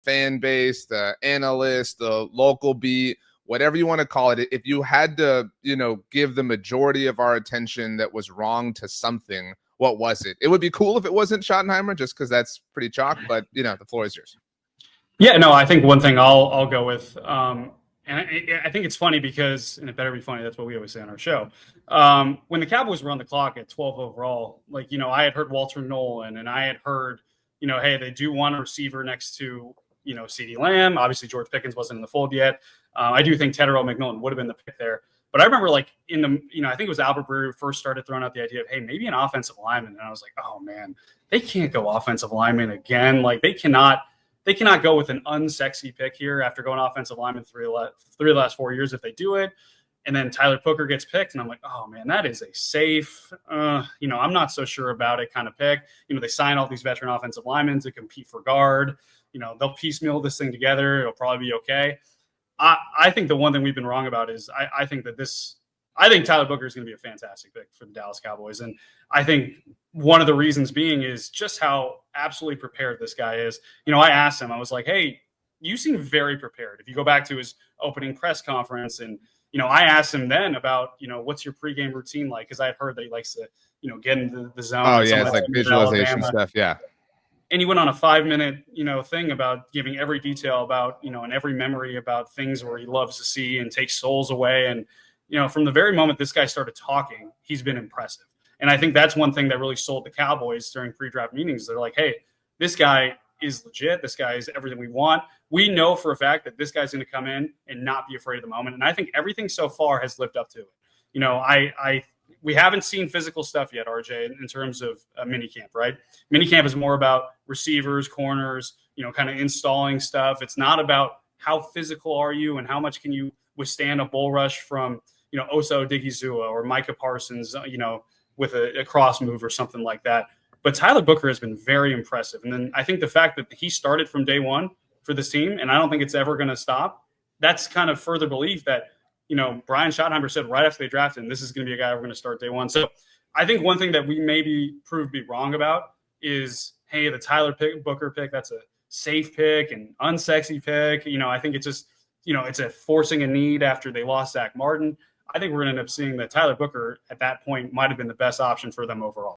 fan base, the analyst, the local beat, whatever you want to call it, if you had to, give the majority of our attention that was wrong to something, what was it? It would be cool if it wasn't Schottenheimer, just because that's pretty chalk, but the floor is yours. Yeah, no, I think one thing I'll go with, and I think it's funny because, and it better be funny, that's what we always say on our show. When the Cowboys were on the clock at 12 overall, I had heard Walter Nolan, and I had heard, hey, they do want a receiver next to, CeeDee Lamb. Obviously, George Pickens wasn't in the fold yet. I do think Tedderell McMillan would have been the pick there. But I remember, I think it was Albert Breer who first started throwing out the idea of, hey, maybe an offensive lineman. And I was like, oh, man, they can't go offensive lineman again. They cannot go with an unsexy pick here after going offensive lineman three of the last 4 years if they do it. And then Tyler Booker gets picked, and I'm like, oh, man, that is a safe, I'm not so sure about it kind of pick. They sign all these veteran offensive linemen to compete for guard. They'll piecemeal this thing together. It'll probably be okay. I think the one thing we've been wrong about is I think Tyler Booker is going to be a fantastic pick for the Dallas Cowboys. And I think one of the reasons being is just how absolutely prepared this guy is. I asked him, I was like, hey, you seem very prepared. If you go back to his opening press conference, and, I asked him then about, what's your pregame routine like? Because I had heard that he likes to, get into the zone. Oh, yeah, it's like visualization stuff, yeah. And he went on a 5-minute, thing about giving every detail about, and every memory about things where he loves to see and take souls away. And, from the very moment this guy started talking, he's been impressive. And I think that's one thing that really sold the Cowboys during pre-draft meetings. They're like, hey, this guy is legit. This guy is everything we want. We know for a fact that this guy's going to come in and not be afraid of the moment. And I think everything so far has lived up to it. We haven't seen physical stuff yet, RJ, in terms of minicamp, right? Minicamp is more about receivers, corners, kind of installing stuff. It's not about how physical are you and how much can you withstand a bull rush from, Osa Odigizua or Micah Parsons, with a cross move or something like that. But Tyler Booker has been very impressive. And then I think the fact that he started from day one for this team, and I don't think it's ever going to stop, that's kind of further belief that, Brian Schottenheimer said right after they drafted him, this is going to be a guy we're going to start day one. So I think one thing that we maybe proved to be wrong about is, hey, the Tyler Booker pick, that's a safe pick and unsexy pick. I think it's just, it's a forcing a need after they lost Zach Martin. I think we're going to end up seeing that Tyler Booker at that point might have been the best option for them overall.